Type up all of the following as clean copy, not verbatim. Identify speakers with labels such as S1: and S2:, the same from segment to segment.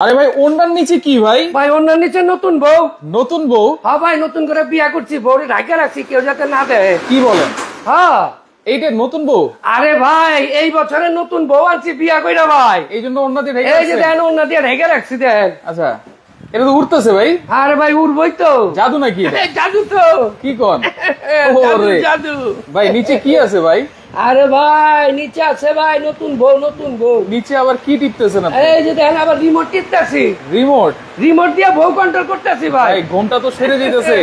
S1: আরে ভাই ওন্ডার নিচে কি ভাই?
S2: ভাই ওন্ডার নিচে নতুন বউ।
S1: নতুন বউ?
S2: হ্যাঁ ভাই, নতুন করে বিয়া করছি, বউরে ঢাকা রাখছি কেউ যাতে না দেয়।
S1: কি বলেন?
S2: হ্যাঁ
S1: এইটা নতুন বউ?
S2: আরে ভাই এই বছরে নতুন বউ আনছি বিয়া কইরা ভাই,
S1: এই জন্য ওন্ডা দিয়ে ঢেকে
S2: এই যে দেন ওন্ডা দিয়ে ঢাকা রাখছি দেন।
S1: আচ্ছা এটা তো উড়তেছে ভাই।
S2: আরে ভাই উড়বই তো।
S1: জাদু নাকি এটা?
S2: জাদু তো।
S1: কি কোন?
S2: জাদু জাদু।
S1: ভাই নিচে কি আছে ভাই?
S2: আরে ভাই নিচে আছে ভাই নতুন বউ, নতুন বউ।
S1: নিচে আবার কি টিপতেছেন আপনি?
S2: এই যে দেখেন আবার রিমোট টিপতেছি।
S1: রিমোট?
S2: রিমোট দিয়ে বউ কন্ট্রোল করতেছি ভাই।
S1: ভাই ঘন্টা তো সেরে দিতেছে।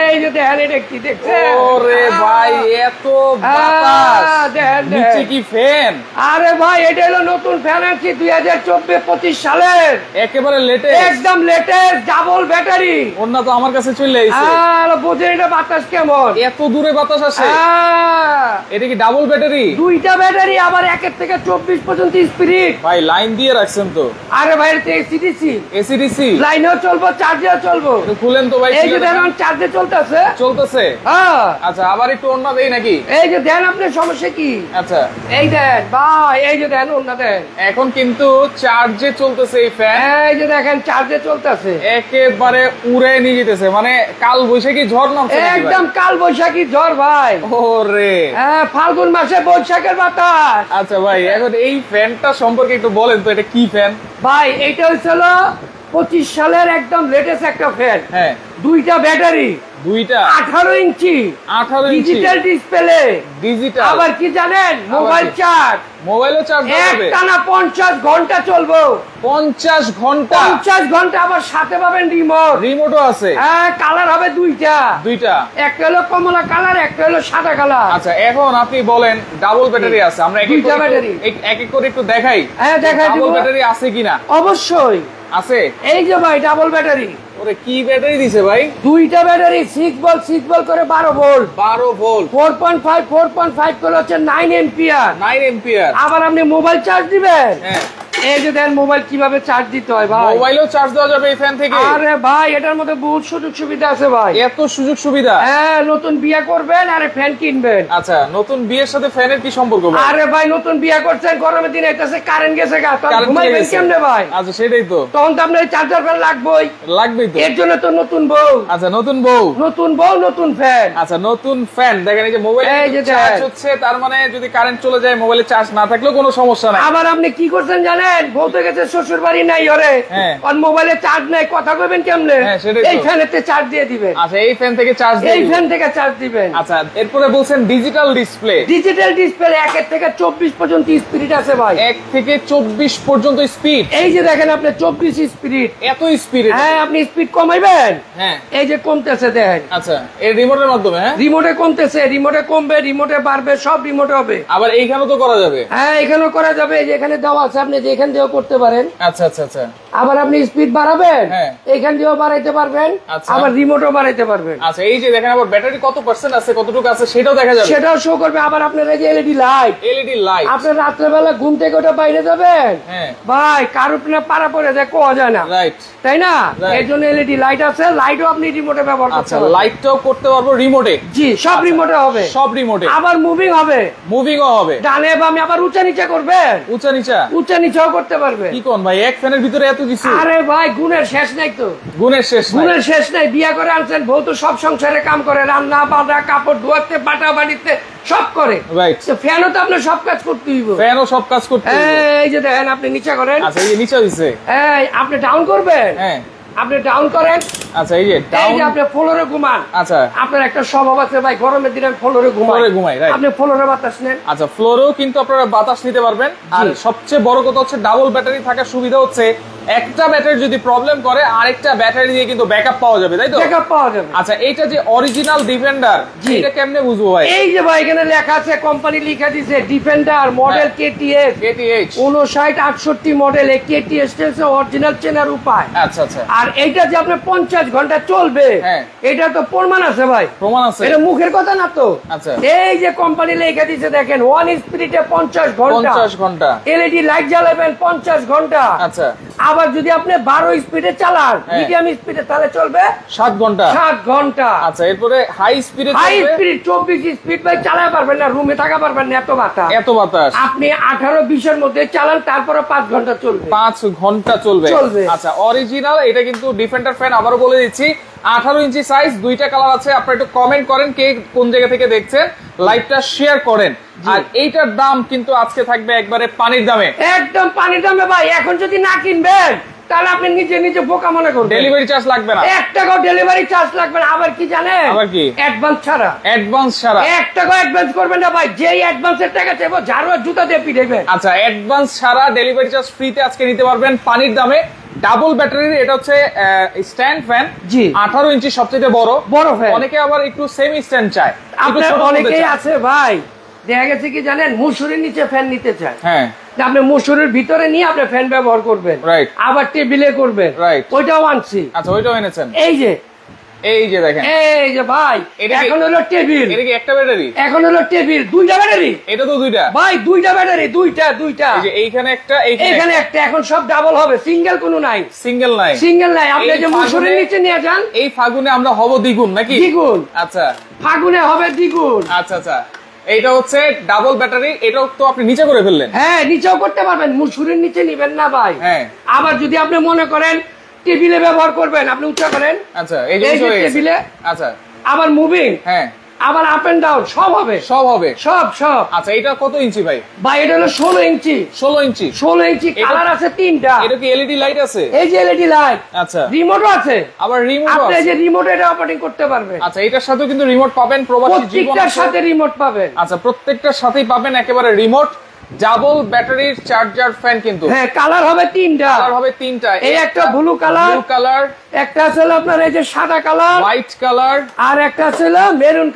S2: এই যে দেখেন এটা কি দেখছেন?
S1: ওরে ভাই এত বাতাস,
S2: দেখেন
S1: নিচে কি ফ্যান?
S2: আরে ভাই এটা হলো নতুন ফ্যান আনছি 2024-25 সালের,
S1: একেবারে লেটেস্ট,
S2: একদম লেটেস্ট, ডাবল ব্যাটারি।
S1: ওন্ডা তো আমার কাছে চলে আইছে।
S2: আর বুঝেন এটা বাতাস কেমন?
S1: এত দূরে বাতাস আসে? এটা কি ডাবল ব্যাটারি?
S2: দুইটা ব্যাটারি, আবার 1 থেকে 24 পর্যন্ত স্পিড।
S1: ভাই লাইন দিয়ে রাখছেন তো?
S2: আরে ভাই এটা এসিডিসি।
S1: এসিডিসি
S2: লাইনেও চলবো, চার্জেও চলবো।
S1: খুলেন তো ভাই।
S2: এই যে দেখেন চার্জে চলতেছে।
S1: চলতেছে?
S2: হ্যাঁ।
S1: আচ্ছা আবার একটু অন্য দেই নাকি?
S2: এই যে দেন আপনার সমস্যা কি?
S1: আচ্ছা
S2: এই দেন ভাই, এই যে দেন অন্য দেন।
S1: এখন কিন্তু চার্জে চলতেছে এই ফ্যান।
S2: এই যে দেখেন চার্জে চলতেছে,
S1: একেবারে উড়ে নিয়ে যেতেছে, মানে কাল বৈশাখী ঝড় নামছে নাকি ভাই?
S2: একদম কাল বৈশাখী ঝড় ভাই।
S1: ওরে
S2: হ্যাঁ ফাল্গুন মাসে বৈশাখের বাতাস।
S1: আচ্ছা ভাই এখন এই ফ্যানটা সম্পর্কে একটু বলেন তো, এটা কি ফ্যান?
S2: ভাই এইটা হচ্ছিল 25 সালের একদম লেটেস্ট একটা ফ্যান।
S1: হ্যাঁ
S2: দুইটা ব্যাটারি,
S1: দুইটা
S2: 18 ইঞ্চি,
S1: 18 ইঞ্চি
S2: ডিজিটাল ডিসপ্লে।
S1: ডিজিটাল
S2: আবার কি জানেন? Mobile charge.
S1: মোবাইলও চার্জ হবে?
S2: একটানা 50 ঘন্টা চলবো।
S1: 50 ঘন্টা?
S2: 50 ঘন্টা। আবার সাথে পাবেন রিমোট।
S1: রিমোটও আছে?
S2: হ্যাঁ কালার হবে দুইটা।
S1: দুইটা? একটা
S2: হলো কমলা কালার, একটা হলো সাদা কালার।
S1: আচ্ছা এখন আপনি বলেন ডাবল ব্যাটারি আছে, আমরা এক এক করে একটু দেখাই।
S2: হ্যাঁ দেখাই দিব।
S1: ডাবল ব্যাটারি আছে কিনা?
S2: অবশ্যই
S1: আছে।
S2: এই যে ভাই ডাবল ব্যাটারি।
S1: ওরে কি ব্যাটারি দিছে ভাই?
S2: দুইটা ব্যাটারি 6 ভোল্ট করে 12 ভোল্ট।
S1: 12 ভোল্ট।
S2: 4.5 করে হচ্ছে 9 এম্পিয়ার।
S1: 9 এম্পিয়ার।
S2: আবার আপনি মোবাইল চার্জ দিবেন।
S1: হ্যাঁ
S2: এই যে দেন মোবাইল কিভাবে চার্জ দিতে হয় ভাই।
S1: মোবাইলও চার্জ দেওয়া যাবে এই ফ্যান থেকে?
S2: আরে ভাই এটার মধ্যে বহুত সুযোগ সুবিধা আছে ভাই।
S1: এত সুযোগ সুবিধা?
S2: হ্যাঁ নতুন বিয়ে করবেন আরে ফ্যান কিনবেন।
S1: আচ্ছা নতুন বিয়ের সাথে ফ্যানের কি সম্পর্ক ভাই?
S2: আরে ভাই নতুন বিয়ে করছেন, গরমের দিনে এটাছে কারেন্ট গেছে গা, তখন ঘুমাইবেন কেমনে ভাই?
S1: আচ্ছা সেটাই তো,
S2: তখন তো আপনার চার্জার ফ্যান লাগবেই।
S1: লাগবেই তো,
S2: এর জন্য তো নতুন বউ।
S1: আচ্ছা নতুন বউ,
S2: নতুন বউ নতুন ফ্যান।
S1: আচ্ছা নতুন ফ্যান। দেখেন এই যে মোবাইলে চার্জ হচ্ছে, তার মানে যদি কারেন্ট চলে যায় মোবাইলে চার্জ না থাকলেও কোনো সমস্যা নাই।
S2: আবার আপনি কি করছেন জানেন? বউ তো গেছে শ্বশুর বাড়ি নাই ওরে, আর মোবাইলে চার্জ নাই, কথা কইবেন কেমনে? এই ফ্যানেতে চার্জ দিয়ে দিবেন।
S1: আচ্ছা এই ফ্যান থেকে চার্জ দিবেন? এই
S2: ফ্যান থেকে চার্জ দিবেন।
S1: আচ্ছা এরপরে বলছেন ডিজিটাল ডিসপ্লে।
S2: ডিজিটাল ডিসপ্লে 1 থেকে 24 পর্যন্ত স্পিড আছে ভাই।
S1: 1 থেকে 24 পর্যন্ত স্পিড?
S2: এই যে দেখেন আপনি 24 স্পিড।
S1: এত স্পিড?
S2: হ্যাঁ আপনি স্পিড কমাইবেন।
S1: হ্যাঁ
S2: এই যে কমতেছে দেখেন।
S1: আচ্ছা এই রিমোটের মাধ্যমে? হ্যাঁ
S2: রিমোটে কমতেছে, রিমোটে কমবে, রিমোটে বাড়বে, সব রিমোটে হবে।
S1: আবার এইখানেও তো করা যাবে?
S2: হ্যাঁ এখানেও করা যাবে, এই যে এখানে দেওয়া আছে, আপনি যে এখান দিয়েও করতে পারেন।
S1: আচ্ছা আচ্ছা আচ্ছা।
S2: আবার আপনি স্পিড বাড়াবেন, এখান দিয়েও বাড়াইতে পারবেন, আবার রিমোটও বাড়াইতে পারবেন।
S1: আচ্ছা এই যে দেখেন আবার ব্যাটারি কত পার্সেন্ট আছে, কতটুকু আছে সেটাও দেখা যাবে?
S2: সেটাও শো করবে। আবার আপনার এই যে এলইডি লাইট,
S1: এলইডি লাইট,
S2: আপনার রাত্রেবেলা ঘুম থেকে ওটা বাইরে যাবেন ভাই, কারোর পাড়া পড়ে যায় কোয়া যায় না, রাইট? তাই না? এর জন্য এলইডি লাইট আছে, লাইটও আপনি রিমোটে ব্যবহার করতে পারবেন।
S1: লাইটটাও করতে পারবো রিমোটে? জি
S2: সব রিমোটে হবে,
S1: সব রিমোটে।
S2: আবার মুভিং হবে,
S1: মুভিংও হবে,
S2: ডানে বামে, আবার উঁচা নিচা করবেন,
S1: উঁচা নিচা,
S2: উঁচা নিচাও করতে পারবে।
S1: কি কোন ভাই এক ফ্যানের ভিতরে এত কিছু? আরে
S2: ভাই গুণের শেষ নাই তো,
S1: গুণের শেষ নাই, গুণের
S2: শেষ নাই। বিয়া করে আনছেন, বউ তো সব সংসারে কাম করে, রান্না বান্না, কাপড় ধোয়াতে, বাটা বাড়িতে সব করে, রাইট? তো ফ্যানও তো আপনার সব কাজ করতে হইব, ফ্যানও সব কাজ করতে হইব। এই যে দেখেন আপনি নিচা করেন। আচ্ছা এই যে নিচা দিছে, এই আপনি ডাউন করবেন, হ্যাঁ আপনি ডাউন করেন। আচ্ছা এই যে ডাউন, আপনি ফ্লোরে ঘুমান। আচ্ছা আপনার একটা স্বভাব আছে ভাই, গরমের দিনে ফ্লোরে ঘুমাই, আপনি ফ্লোরে বাতাস নেন। আচ্ছা ফ্লোরেও কিন্তু আপনারা বাতাস নিতে পারবেন। আর সবচেয়ে বড় কথা হচ্ছে ডাবল ব্যাটারি থাকার সুবিধা হচ্ছে একটা ব্যাটারি যদি প্রবলেম করে আরেকটা ব্যাটারি দিয়ে কিন্তু ব্যাকআপ পাওয়া যাবে, তাই তো? ব্যাকআপ পাওয়া যাবে। আচ্ছা এইটা যে অরিজিনাল ডিফেন্ডার, এটা কেমনে বুঝবো ভাই? এই যে ভাই এখানে লেখা আছে, কোম্পানি লিখে দিয়েছে defender model KTS 5968 model, KTS এর অরিজিনাল চেনার উপায়। আচ্ছা আচ্ছা। আর এইটা যে আপনি 50 ঘন্টা চলবে, এটা তো প্রমাণ আছে ভাই, প্রমাণ আছে, এটা মুখের কথা না তো। আচ্ছা এই যে কোম্পানি লিখে দিয়েছে দেখেন, 1 স্পিডে 50 ঘন্টা, 50 ঘন্টা এলইডি লাইট জ্বালাবেন 50 ঘন্টা। আচ্ছা আবার যদি আপনি 12 স্পিডে চালান, মিডিয়াম স্পিডে, তাহলে চলবে
S1: 7 ঘন্টা।
S2: 7 ঘন্টা।
S1: আচ্ছা, এরপরে হাই স্পিডে
S2: হাই স্পিড 24 স্পিড ভাই চালাতে পারবেন না, রুমে থাকা পারবেন না, এত বাতাস।
S1: এত বাতাস।
S2: আপনি 18-20 এর মধ্যে চালান, তারপরে 5 ঘন্টা চলবে।
S1: 5 ঘন্টা চলবে। আচ্ছা, অরিজিনাল এটা কিন্তু ডিফেন্ডার ফ্যান, আবারও বলে দিচ্ছি 18 ইঞ্চি সাইজ, দুইটা কালার আছে। আপনারা একটু কমেন্ট করেন কে কোন জায়গা থেকে দেখছেন, লাইভটা শেয়ার করেন। আর এইটার দাম কিন্তু আজকে থাকবে একবারে পানির দামে, একদম
S2: পানির দামে ভাই। এখন যদি না কিনবেন তাহলে আপনি নিজে নিজে বোকা মনে করবেন।
S1: ডেলিভারি চার্জ লাগবে না,
S2: 1 টাকাও ডেলিভারি চার্জ লাগবে না। আবার কি জানেন?
S1: আবার কি?
S2: অ্যাডভান্স ছাড়া।
S1: অ্যাডভান্স ছাড়া
S2: 1 টাকাও অ্যাডভান্স করবেন না ভাই। যেই অ্যাডভান্সের টাকা চাইবো ঝাড়ু আর জুতা দিয়ে পিটাইবেন।
S1: আচ্ছা, অ্যাডভান্স ছাড়া ডেলিভারি চার্জ ফ্রিতে আজকে নিতে পারবেন পানির দামে। ডাবল ব্যাটারির, এটা হচ্ছে স্ট্যান্ড ফ্যান। জি, 18 ইঞ্চি সবচেয়ে বড় ফ্যান। অনেকে আবার একটু সেমি স্ট্যান্ড চায়,
S2: আপনার অনেকেই আছে ভাই, দেখা গেছে কি জানেন, মুসুরির নিচে ফ্যান নিতে চায়।
S1: হ্যাঁ,
S2: আপনি মুসুরির ভিতরে নিয়ে আপনি ফ্যান ব্যবহার করবেন, আবার টেবিলে করবেন, ওইটাও আনছি।
S1: আচ্ছা, ওইটাও এনেছেন।
S2: এই যে দেখেন, এই যে ভাই, এখন হলো টেবিল।
S1: এটা কি একটা ব্যাটারি?
S2: এখন হলো টেবিল, 2টা ব্যাটারি।
S1: এটা তো 2টা
S2: ভাই, 2টা ব্যাটারি, দুইটা। এই যে
S1: এইখানে একটা,
S2: এখানে একটা। এখন সব ডাবল হবে, সিঙ্গেল কোনো নাই।
S1: সিঙ্গেল নাই।
S2: আপনি যে মুসুরির নিচে নিয়ে যান,
S1: এই ফাগুনে আমরা হব দ্বিগুণ নাকি?
S2: দ্বিগুণ।
S1: আচ্ছা,
S2: ফাগুনে হবে দ্বিগুণ।
S1: আচ্ছা, এইটা হচ্ছে ডাবল ব্যাটারি। এটাও তো আপনি নিচে করে ফেললেন।
S2: হ্যাঁ, নিচেও করতে পারবেন, মুসুরির নিচে নিবেন না ভাই।
S1: হ্যাঁ,
S2: আবার যদি আপনি মনে করেন টেবিলে ব্যবহার করবেন, আপনি উঁচা করেন।
S1: আচ্ছা, এই যে
S2: টেবিলে।
S1: আচ্ছা,
S2: আবার মুভিং।
S1: হ্যাঁ,
S2: আবার আপ এন্ড ডাউন সব হবে। সব।
S1: আচ্ছা, এটা কত ইঞ্চি ভাই?
S2: ভাই, এটা হলো 16 ইঞ্চি।
S1: 16 ইঞ্চি।
S2: কালার আছে 3টা।
S1: এটা কি এলইডি লাইট আছে?
S2: এই যে এলইডি লাইট।
S1: আচ্ছা,
S2: রিমোটও আছে।
S1: আবার রিমোট
S2: আপনি এই যে রিমোট এটা অপারেটিং করতে পারবেন।
S1: আচ্ছা, এটার সাথেও কিন্তু রিমোট পাবেন, প্রবাসী জীবন।
S2: প্রত্যেকটার সাথে রিমোট পাবেন।
S1: আচ্ছা, প্রত্যেকটার সাথেই পাবেন একেবারে রিমোট। ডাবল ব্যাটারির চার্জার ফ্যান কিন্তু।
S2: হ্যাঁ, কালার হবে 3টা। এই একটা ব্লু কালার, একটা আছে আপনার এই যে সাদা কালার,
S1: হোয়াইট কালার,
S2: আর একটা আছে মেরুন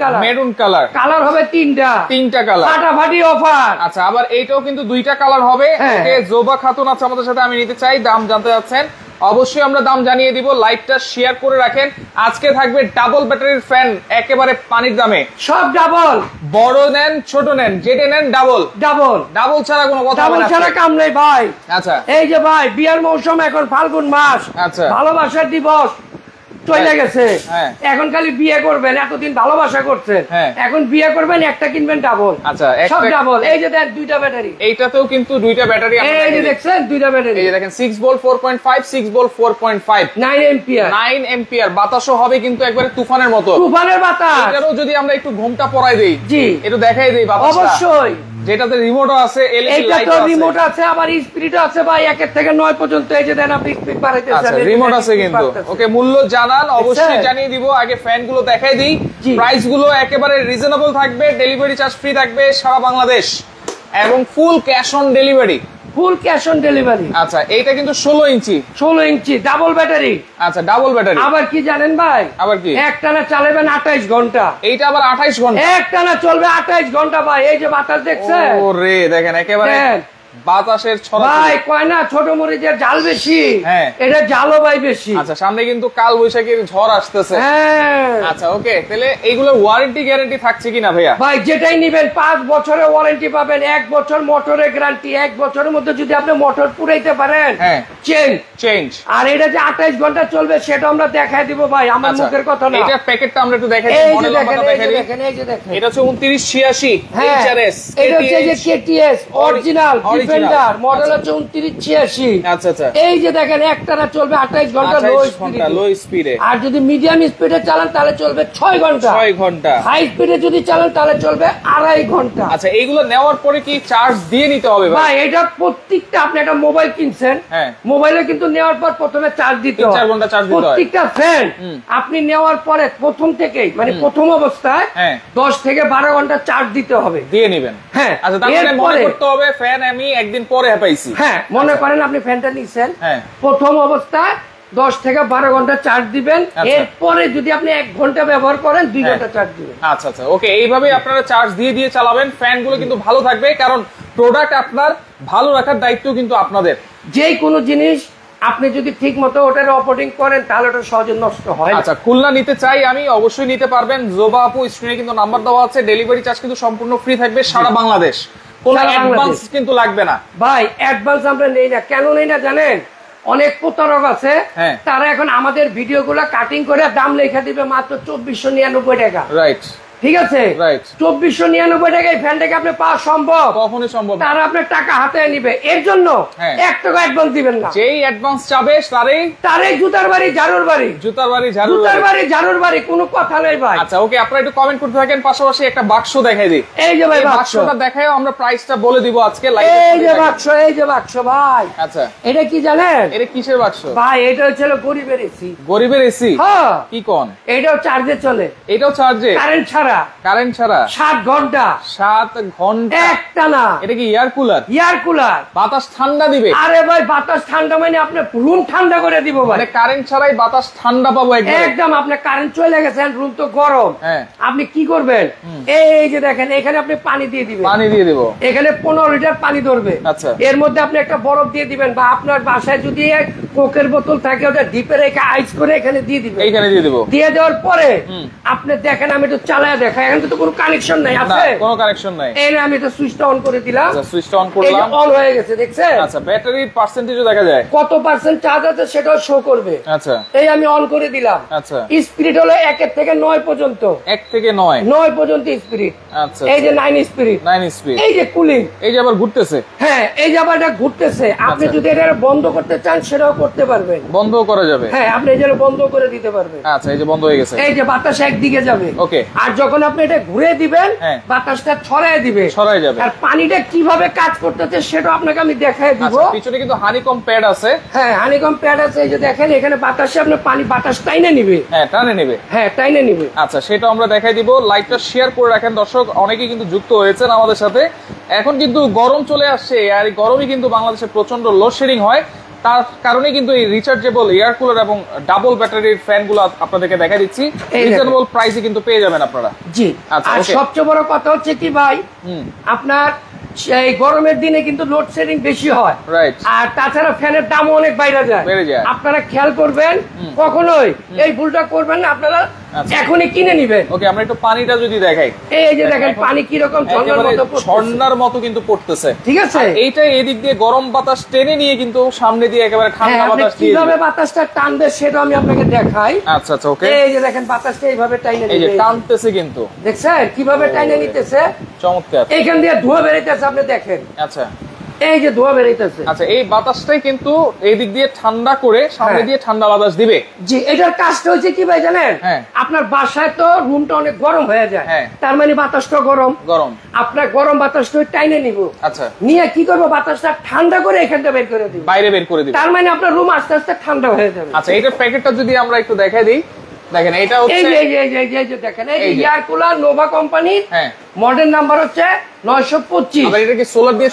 S2: কালার। কালার হবে 3টা কালার, ফাটাফাটি অফার।
S1: আচ্ছা, আবার এইটাও কিন্তু 2টা কালার হবে। ওকে, জোবা খাতুন আছে আমাদের সাথে, আমি নিতে চাই। দাম জানতে চাচ্ছেন, অবশ্যই আমরা দাম জানিয়ে দিব। লাইভটা শেয়ার করে রাখেন। আজকে থাকবে ডাবল ব্যাটারির ফ্যান একেবারে পানির দামে।
S2: সব ডাবল,
S1: বড় নেন ছোট নেন, যেটা নেন ডাবল ছাড়া কোনো কথা
S2: ডাবল ছাড়া কাম নেই ভাই।
S1: আচ্ছা,
S2: এই যে ভাই, বিয়ার মৌসুম, এখন ফাল্গুন মাস।
S1: আচ্ছা,
S2: ভালোবাসার দিবস চলে গেছে। এখন খালি বিয়ে করবেন, এতদিন ভালোবাসা করছেন, এখন বিয়ে করবেন, একটা কিনবেন ডাবল।
S1: আচ্ছা,
S2: সব ডাবল। এই যে দেন 2টা ব্যাটারি।
S1: এইটাতেও কিন্তু 2টা ব্যাটারি।
S2: এই যে দেখছেন 2টা ব্যাটারি।
S1: এই যে দেখেন 6 ভোল্ট 4.5, 6 ভোল্ট 4.5,
S2: 9
S1: এম্পিয়ার। বাতাসও হবে কিন্তু একবারে তুফানের মতো।
S2: তুফানের বাতাস।
S1: এটারও যদি আমরা একটু ঘুমটা পরাই দেই,
S2: জি,
S1: একটু দেখাই দেই বাতাসটা।
S2: অবশ্যই।
S1: যেটাতে রিমোটও আছে, এলইডি লাইট আছে,
S2: রিমোট আছে, আবার স্পিডও আছে ভাই, 1 থেকে 9 পর্যন্ত। এই যে দেন, আপনি স্পিড বাড়াইতেছেন।
S1: আচ্ছা, রিমোট আছে কিন্তু। ওকে, মূল্য জানান, অবশ্যই জানিয়ে দিব। আগে ফ্যান গুলো দেখাই দিই। প্রাইস গুলো একেবারে রিজনেবল থাকবে, ডেলিভারি চার্জ ফ্রি থাকবে সারা বাংলাদেশ, এবং ফুল ক্যাশ অন ডেলিভারি। আচ্ছা, এইটা কিন্তু 16 ইঞ্চি ডাবল ব্যাটারি। আচ্ছা, ডাবল ব্যাটারি।
S2: আবার কি জানেন ভাই?
S1: আবার কি?
S2: একটানা চালাবেন 28 ঘন্টা।
S1: এইটা আবার 28 ঘন্টা
S2: একটানা চলবে, 28 ঘন্টা ভাই। এই যে বাতাস দেখছেন?
S1: ওরে দেখেন, একেবারে বাতাসের ছড়া।
S2: ভাই কয় না ছোট মরিচের জাল বেশি, এটা জালও ভাই বেশি।
S1: আচ্ছা, সামনে কিন্তু কাল বৈশাখীর ঝড় আসতেছে। আচ্ছা, ওকে, তাহলে এইগুলোর ওয়ারেন্টি গ্যারান্টি থাকছে কিনা ভাইয়া?
S2: ভাই যেটাই নিবেন 5 বছরের ওয়ারেন্টি পাবেন, 1 বছর মোটরের গ্যারান্টি। 1 বছরের মধ্যে যদি আপনি মোটর পুরাইতে পারেন, চেঞ্জ। আর এটা যে 28 ঘন্টা চলবে সেটা আমরা দেখাই দিব ভাই, আমার মুখের কথা না।
S1: এটা প্যাকেটটা আমরা একটু দেখাই দিই, মডেল নাম্বারটা দেখাই দিই।
S2: এই যে দেখেন,
S1: এটা হচ্ছে 2986 HRS।
S2: এটা হচ্ছে যে KTS অরিজিনাল ডিফেন্ডার, মডেল হচ্ছে 2986।
S1: আচ্ছা, আচ্ছা,
S2: এই যে দেখেন, একটানা চলবে 28 ঘন্টা
S1: লো স্পিডে।
S2: আর যদি মিডিয়াম স্পিডে চালান তাহলে চলবে 6 ঘন্টা। হাই স্পিডে যদি চালান তাহলে চলবে 2.5 ঘন্টা।
S1: আচ্ছা, এইগুলো নেওয়ার পরে কি চার্জ দিয়ে নিতে হবে
S2: ভাই? এটা প্রত্যেকটা, আপনি একটা মোবাইল কিনছেন, মোবাইলে কিন্তু নেওয়ার পর প্রথমে চার্জ দিতে হয়,
S1: 4 ঘন্টা চার্জ দিতে হয়।
S2: প্রত্যেকটা ফ্যান আপনি নেওয়ার পরে প্রথম থেকেই, মানে প্রথম অবস্থায় 10 থেকে 12 ঘন্টা চার্জ দিতে হবে,
S1: দিয়ে নেবেন। হ্যাঁ, আচ্ছা, তার মানে মনে করতে হবে ফ্যান আমি একদিন পরে পাইছি।
S2: হ্যাঁ, মনে করেন আপনি ফ্যানটা নিছেন, প্রথম অবস্থায় 10 থেকে 12 ঘন্টা চার্জ দিবেন। এরপরে যদি আপনি 1 ঘন্টা ব্যবহার করেন 2 ঘন্টা চার্জ দিবেন।
S1: আচ্ছা, আচ্ছা, ওকে, এইভাবে আপনারা চার্জ দিয়ে চালাবেন। ফ্যানগুলো কিন্তু ভালো থাকবে, কারণ প্রোডাক্ট আপনার ভালো রাখার দায়িত্ব কিন্তু আপনাদের।
S2: যে কোনো জিনিস আপনি যদি ঠিক মতো ওটার অপারেটিং করেন তাহলে ওটা সহজে নষ্ট হয়।
S1: আচ্ছা, খুলনা নিতে চাই আমি, অবশ্যই নিতে পারবেন। জোবা আপু স্ক্রিনে কিন্তু নাম্বার দেওয়া আছে। ডেলিভারি চার্জ কিন্তু সম্পূর্ণ ফ্রি থাকবে সারা বাংলাদেশ, কোনো অ্যাডভান্স কিন্তু লাগবে না।
S2: ভাই অ্যাডভান্স আমরা নেই না। কেন নেই না জানেন? অনেক প্রতারক আছে, তারা এখন আমাদের ভিডিওগুলো কাটিং করে দাম লেখা দিবে মাত্র 2499 টাকা।
S1: রাইট,
S2: ঠিক আছে, 2499 টাকায় ফ্যানটাকে আপনি পাওয়া সম্ভব?
S1: কখনোই সম্ভব না।
S2: তারা আপনার টাকা হাতে নিবে, এর জন্য 1 টাকা অ্যাডভান্স দিবেন না।
S1: যেই অ্যাডভান্স চাবে তারই
S2: জুতার বাড়ি ঝাড়ুর বাড়ি,
S1: জুতার বাড়ি
S2: ঝাড়ুর বাড়ি, কোনো কথা নেই ভাই।
S1: আচ্ছা ওকে, আপনারা একটু কমেন্ট করতে থাকেন, পাশাপাশি একটা বাক্স দেখাই দিই।
S2: এই যে ভাই
S1: বাক্সটা দেখায়ও আমরা প্রাইসটা বলে দিব আজকে লাইভে।
S2: এই যে বাক্স ভাই।
S1: আচ্ছা
S2: এটা কি জানেন?
S1: এটা কিসের বাক্স
S2: ভাই? এটা হচ্ছে গরিবের এসি।
S1: গরিবের এসি? হ্যাঁ। কি কোন?
S2: এটাও চার্জে চলে।
S1: এটাও চার্জে?
S2: কারেন্ট ছাড়া।
S1: 7 ঘন্টা? 7 ঘন্টা
S2: একটানা।
S1: এটা কি এয়ার কুলার?
S2: Air cooler.
S1: বাতাস ঠান্ডা দিবে?
S2: আরে ভাই বাতাস ঠান্ডা মানে আপনি রুম ঠান্ডা করে দিব ভাই।
S1: মানে কারেন্ট ছাড়াই বাতাস ঠান্ডা পাবো
S2: একদম। আপনি কারেন্ট চলে গেছে, রুম তো গরম, আপনি কি করবেন? এই যে দেখেন, এখানে আপনি পানি দিয়ে দিবেন।
S1: পানি দিয়ে দিব,
S2: এখানে 15 লিটার পানি ধরবে।
S1: আচ্ছা,
S2: এর মধ্যে আপনি একটা বরফ দিয়ে দিবেন, বা আপনার বাসায় যদি কোকের বোতল থাকে ওটা ডিপে রেখে আইস করে এখানে দিয়ে দিবেন।
S1: এইখানে দিয়ে দিব।
S2: দিয়ে দেওয়ার পরে আপনি দেখেন, আমি একটু চালায় দেখাই। এখানে তো কোনো কানেকশন নাই, আছে
S1: কোনো কানেকশন নাই।
S2: এই আমি তো সুইচটা অন করে দিলাম।
S1: আচ্ছা, সুইচটা অন করলাম,
S2: অন হয়ে গেছে, দেখছেন?
S1: আচ্ছা, ব্যাটারির পার্সেন্টেজও দেখা যায়,
S2: কত পার্সেন্ট চার্জ আছে সেটাও শো করবে।
S1: আচ্ছা,
S2: এই আমি অন করে দিলাম।
S1: আচ্ছা,
S2: স্পিড হলো 1 থেকে 9 পর্যন্ত।
S1: 1 থেকে 9
S2: পর্যন্ত স্পিড।
S1: আচ্ছা,
S2: এই যে 9 স্পিড।
S1: এই
S2: যে কুলিং,
S1: এই যে আবার ঘুরতেছে।
S2: হ্যাঁ, এই যে আবার এটা ঘুরতেছে। আপনি যদি এটা বন্ধ করতে চান সেটাও করতে পারবেন,
S1: বন্ধ করা যাবে।
S2: হ্যাঁ, আপনি এই যে বন্ধ করে দিতে পারবেন।
S1: আচ্ছা, এই যে বন্ধ হয়ে গেছে।
S2: এই যে বাতাস একদিকে যাবে।
S1: ওকে।
S2: আর যখন আপনি এটা ঘুরে দিবেন, বাতাসটা ছড়ায় দিবে,
S1: ছড়ায় যাবে।
S2: আর পানিটা কিভাবে কাজ করতেছে সেটা আপনাকে আমি দেখায় দিব।
S1: আচ্ছা, পিছনে কিন্তু হানিকম প্যাড আছে।
S2: হ্যাঁ, হানিকম প্যাড আছে। এই যে দেখেন, এখানে বাতাসে আপনার বাতাস টাইনে নিবে।
S1: হ্যাঁ, টানে নেবে।
S2: হ্যাঁ, টাইনে নিবে।
S1: আচ্ছা, সেটা আমরা দেখাই দিব। লাইভটা শেয়ার করে রাখেন দর্শক, অনেকেই কিন্তু যুক্ত হয়েছেন আমাদের সাথে। এখন কিন্তু গরম চলে আসছে, আর এই গরমে কিন্তু বাংলাদেশে প্রচন্ড লোডশেডিং হয়। তার কারণে কিন্তু এই রিচার্জেবল এয়ার কুলার এবং ডাবল ব্যাটারির ফ্যান গুলো আপনাদেরকে দেখা দিচ্ছি। রিজনেবল প্রাইসে কিন্তু পেয়ে যাবেন আপনারা।
S2: জি। আর সবচেয়ে বড় কথা হচ্ছে কি ভাই, আপনার এই গরমের দিনে কিন্তু লোডশেডিং বেশি হয়, আর তাছাড়া ফ্যানের দামও অনেক বাইরে যায়। আপনারা খেয়াল করবেন, কখনোই এই ভুলটা করবেন না। আপনারা এখনই কিনে নিবেন।
S1: ওকে, আমরা একটু পানিটা যদি দেখাই।
S2: এই যে দেখেন, পানি কি রকম
S1: ঝর্ণার মতো কিন্তু পড়তেছে।
S2: ঠিক আছে,
S1: এইটা এদিক দিয়ে গরম বাতাস টেনে নিয়ে কিন্তু সামনে দিয়ে একেবারে ঠান্ডা বাতাস দিয়ে
S2: কিভাবে বাতাসটা টানবে সেটা আমি আপনাকে দেখাই।
S1: আচ্ছা আচ্ছা, ওকে।
S2: এই যে দেখেন, বাতাসটা এইভাবে টাইনে
S1: এই যে টানতেছে, কিন্তু
S2: দেখছেন কিভাবে টাইনে নিতেছে?
S1: চমৎকার।
S2: এইখান দিয়ে ধোঁয়া বেরোইতেছে, আপনি দেখেন।
S1: আচ্ছা,
S2: এই যে ধোঁয়া বেরোইতেছে।
S1: আচ্ছা, এই বাতাসটাই কিন্তু এই দিক দিয়ে ঠান্ডা করে সামনে দিয়ে ঠান্ডা বাতাস দিবে।
S2: জি, এটার কাজটা হচ্ছে কি ভাই জানেন? আপনার বাসায় তো রুমটা অনেক গরম হয়ে যায়, তার মানে বাতাসটা গরম। আপনার গরম বাতাসটা টাইনে নিব। আচ্ছা, নিয়ে কি করবো? বাতাসটা ঠান্ডা করে এখানটা বের করে দিব,
S1: বাইরে বের করে দিব।
S2: তার মানে আপনার রুম আস্তে আস্তে ঠান্ডা হয়ে যাবে।
S1: আচ্ছা, এটার প্যাকেটটা যদি আমরা একটু দেখাই দিই। দেখেন, এটা হচ্ছে
S2: এই যে দেখেন, এই এয়ার কুলার নোভা কোম্পানির। মডেল নাম্বার হচ্ছে 925।
S1: আবার এটা কি সোলার দিয়ে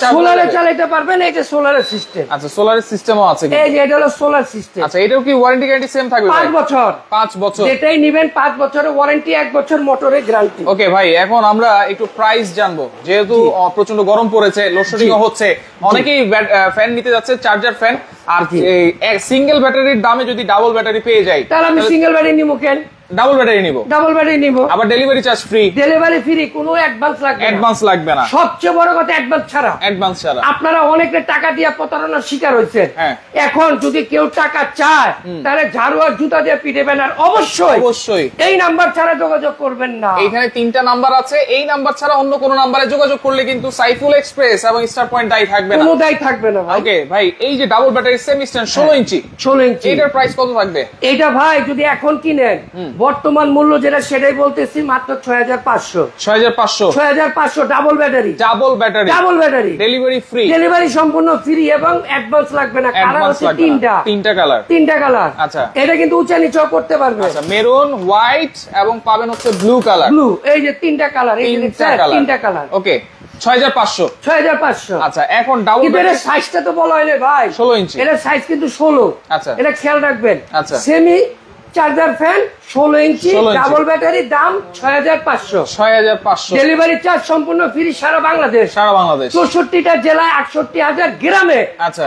S2: চালাতে পারবেন? এই যে সোলারের সিস্টেম।
S1: আচ্ছা, সোলারের সিস্টেমও আছে।
S2: এই যে এটা হলো সোলার সিস্টেম।
S1: আচ্ছা, এটাও কি ওয়ারেন্টি গ্যারান্টি সেম থাকবে?
S2: 5 বছর।
S1: 5 বছর,
S2: যেটাই নেবেন 5 বছরের ওয়ারেন্টি, 1 বছর মোটরের গ্যারান্টি।
S1: ওকে ভাই, এখন আমরা একটু প্রাইস জানবো। যেহেতু প্রচন্ড গরম পড়েছে, লোডশেডিং হচ্ছে, অনেকেই ফ্যান নিতে যাচ্ছে, চার্জার ফ্যান। আর সিঙ্গেল ব্যাটারির দামে যদি ডাবল ব্যাটারি পেয়ে যাই,
S2: তাহলে আমি সিঙ্গেল ব্যাটারি নিব। কেন?
S1: ডাবল ব্যাটারি নিব।
S2: আবার
S1: delivery charge free.
S2: Delivery free, কোনো অ্যাডভান্স লাগবে না। সবচেয়ে বড় কথা, অ্যাডভান্স ছাড়া। আপনারা অনেকের টাকা দিয়ে প্রতারণার শিকার হয়েছে। এখন যদি কেউ টাকা চায়, তাহলে ঝাড়ু আর জুতা দিয়ে পিটাবেন। আর অবশ্যই এই নাম্বার ছাড়া যোগাযোগ করবেন না।
S1: এখানে 3টা নাম্বার আছে, এই নাম্বার ছাড়া অন্য কোনো নাম্বারে যোগাযোগ করলে কিন্তু সাইফুল এক্সপ্রেস এবং স্টার পয়েন্ট দায়ী থাকবে না,
S2: কোনো দায়ী থাকবে না ভাই।
S1: ওকে ভাই, এই যে ডাবল ব্যাটারি সেম স্ট্যান্ড 16 ইঞ্চি, এটার প্রাইস কত থাকবে?
S2: এটা ভাই যদি এখন কিনেন, বর্তমান মূল্য যেটা সেটাই বলতেছি, মাত্র 6500 ডাবল ব্যাটারি। ডেলিভারি সম্পূর্ণ ফ্রি এবং অ্যাডভান্স লাগবে না। কালার হচ্ছে 3টা কালার।
S1: আচ্ছা,
S2: এটা কিন্তু উঁচা নিচেও করতে পারবে।
S1: আচ্ছা, মেরুন, হোয়াইট এবং পাবেন হচ্ছে ব্লু কালার।
S2: এই যে 3টা কালার, এই যে 3টা কালার।
S1: ওকে, 6500। আচ্ছা, এখন ডাবল
S2: ব্যাটারি সাইজটা তো বলা হয়নি ভাই,
S1: 16 ইঞ্চি।
S2: এর সাইজ কিন্তু 16।
S1: আচ্ছা,
S2: এটা খেয়াল রাখবেন।
S1: আচ্ছা,
S2: সেমি চার্জার ফ্যান 16 ইঞ্চি ডাবল ব্যাটারি, দাম 6500। ডেলিভারি চার্জ সম্পূর্ণ ফ্রি সারা বাংলাদেশ। 64টা জেলায় 68,000 গ্রামে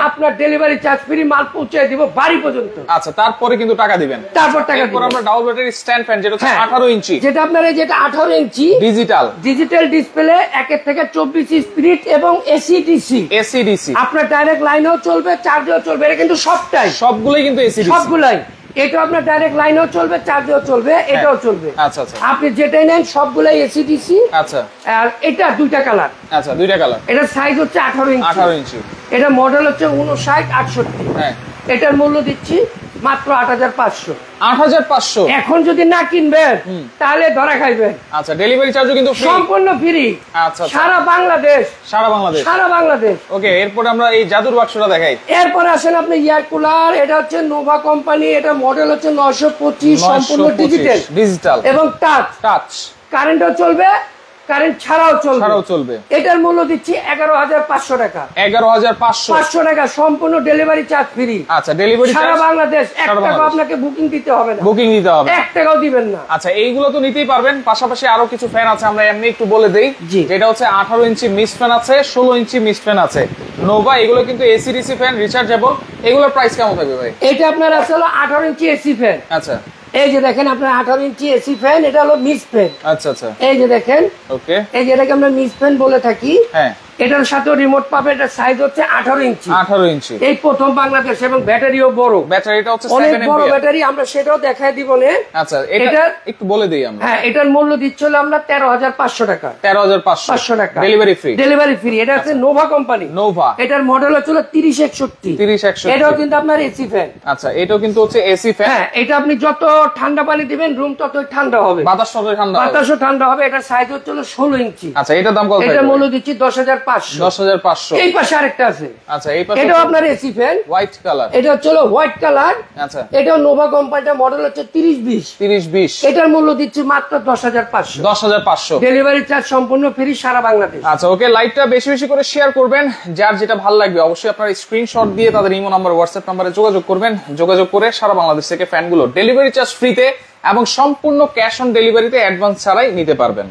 S2: আপনার ডেলিভারি চার্জ ফ্রি, মাল পৌঁছে দিব বাড়ি পর্যন্ত।
S1: আচ্ছা, তারপরে কিন্তু টাকা দিবেন। তারপর আমরা ডাবল ব্যাটারি স্ট্যান্ড ফ্যান যেটা 18 ইঞ্চি,
S2: যেটা আপনার এই যেটা 18 ইঞ্চি ডিজিটাল ডিসপ্লে, 1 থেকে 24 স্পিড এবং এসি ডিসি আপনার ডাইরেক্ট লাইনেও চলবে, চার্জেও চলবে। এটা কিন্তু সবগুলোই কিন্তু এসি ডিসি, সবগুলাই। এটা আপনার ডাইরেক্ট লাইনেও চলবে, চার্জেও চলবে, এটাও চলবে।
S1: আচ্ছা আচ্ছা,
S2: আপনি যেটাই নেন সবগুলাই এসি ডিসি।
S1: আচ্ছা, আর
S2: এটা দুইটা কালার।
S1: আচ্ছা, দুইটা কালার।
S2: এটা সাইজ হচ্ছে 18 ইঞ্চি। এটা মডেল হচ্ছে 5968। হ্যাঁ, এটার মূল্য দিচ্ছি মাত্র 8500। এখন যদি না কিনবেন তাহলে ধরা খাইবেন।
S1: আচ্ছা, ডেলিভারি চার্জও কিন্তু
S2: সম্পূর্ণ ফ্রি। আচ্ছা, সারা বাংলাদেশ। ওকে,
S1: এরপর আমরা এই জাদুর বাক্সটা দেখাই।
S2: এরপর আসেন আপনি এয়ার কুলার। এটা হচ্ছে নোভা কোম্পানি, এটা মডেল হচ্ছে 925, সম্পূর্ণ ডিজিটাল এবং টাচ। কারেন্টও চলবে, কারেন্ট ছাড়াও চলবে। এটার মূল্য দিচ্ছি 11,500 টাকা।
S1: 11,500
S2: টাকা, সম্পূর্ণ ডেলিভারি চার্জ ফ্রি।
S1: আচ্ছা, ডেলিভারি
S2: সারা বাংলাদেশ। 1 টাকা আপনাকে বুকিং দিতে হবে না, 1 টাকাও দিবেন না।
S1: আচ্ছা, এইগুলো তো নিতেই পারবেন। পাশাপাশি আরো কিছু ফ্যান আছে, আমরা এমনি একটু বলে দেই। যেটা হচ্ছে 18 ইঞ্চি মিস্ট ফ্যান আছে, 16 ইঞ্চি মিস্ট ফ্যান আছে নোভা। এগুলো কিন্তু এসি ডিসি ফ্যান, রিচার্জেবল। এগুলোর প্রাইস কেমন থাকবে ভাই?
S2: এটা আপনার আছে হলো 18 ইঞ্চি এসি ফ্যান।
S1: আচ্ছা,
S2: এই যে দেখেন আপনার 18 ইঞ্চি এসি ফ্যান, এটা হলো মিস্ট ফ্যান।
S1: আচ্ছা আচ্ছা,
S2: এই যে দেখেন।
S1: ওকে,
S2: এই যে এটাকে আমরা মিস্ট ফ্যান বলে থাকি।
S1: হ্যাঁ,
S2: এটার সাথে রিমোট পাবে। এটার সাইজ হচ্ছে 18 ইঞ্চি। এই প্রথম বাংলাদেশ, এবং ব্যাটারিও বড়।
S1: ব্যাটারিটা হচ্ছে
S2: অনেক বড় ব্যাটারি, আমরা সেটাও দেখায় দিব না।
S1: আচ্ছা, এটা একটু বলে দেই আমরা।
S2: হ্যাঁ, এটার মূল্য দিচ্ছিল আমরা 13,500 টাকা।
S1: 13,500
S2: টাকা,
S1: ডেলিভারি ফ্রি।
S2: এটা হচ্ছে নোভা কোম্পানি। এটার মডেল হচ্ছে 3061। এটাও কিন্তু আপনার এসি ফ্যান।
S1: আচ্ছা, এটাও কিন্তু হচ্ছে এসি ফ্যান।
S2: হ্যাঁ, এটা আপনি যত ঠান্ডা পানি দিবেন রুম ততই ঠান্ডা হবে, বাতাসও ঠান্ডা হবে। এটার সাইজ হচ্ছে 16 ইঞ্চি।
S1: আচ্ছা, এটার দাম কত?
S2: এটার মূল্য দিচ্ছি 10,500। এই পাশে আরেকটা আছে।
S1: আচ্ছা, এই পাশে
S2: এটাও আপনার এসি ফ্যান,
S1: হোয়াইট কালার।
S2: এটা হচ্ছে হোয়াইট কালার।
S1: আচ্ছা,
S2: এটাও নোভা কোম্পানির মডেল হচ্ছে 3020। এটার মূল্য দিচ্ছি মাত্র 10,500। ডেলিভারি চার্জ সম্পূর্ণ ফ্রি সারা বাংলাদেশ।
S1: আচ্ছা, ওকে, লাইভটা বেশি বেশি করে শেয়ার করবেন। যার যেটা ভালো লাগবে অবশ্যই আপনারা স্ক্রিনশট দিয়ে তাদের ইমো নাম্বার, হোয়াটসঅ্যাপ নাম্বারে যোগাযোগ করবেন। যোগাযোগ করে সারা বাংলাদেশ থেকে ফ্যানগুলো ডেলিভারি চার্জ ফ্রিতে এবং সম্পূর্ণ ক্যাশ অন ডেলিভারিতে অ্যাডভান্স ছাড়াই নিতে পারবেন।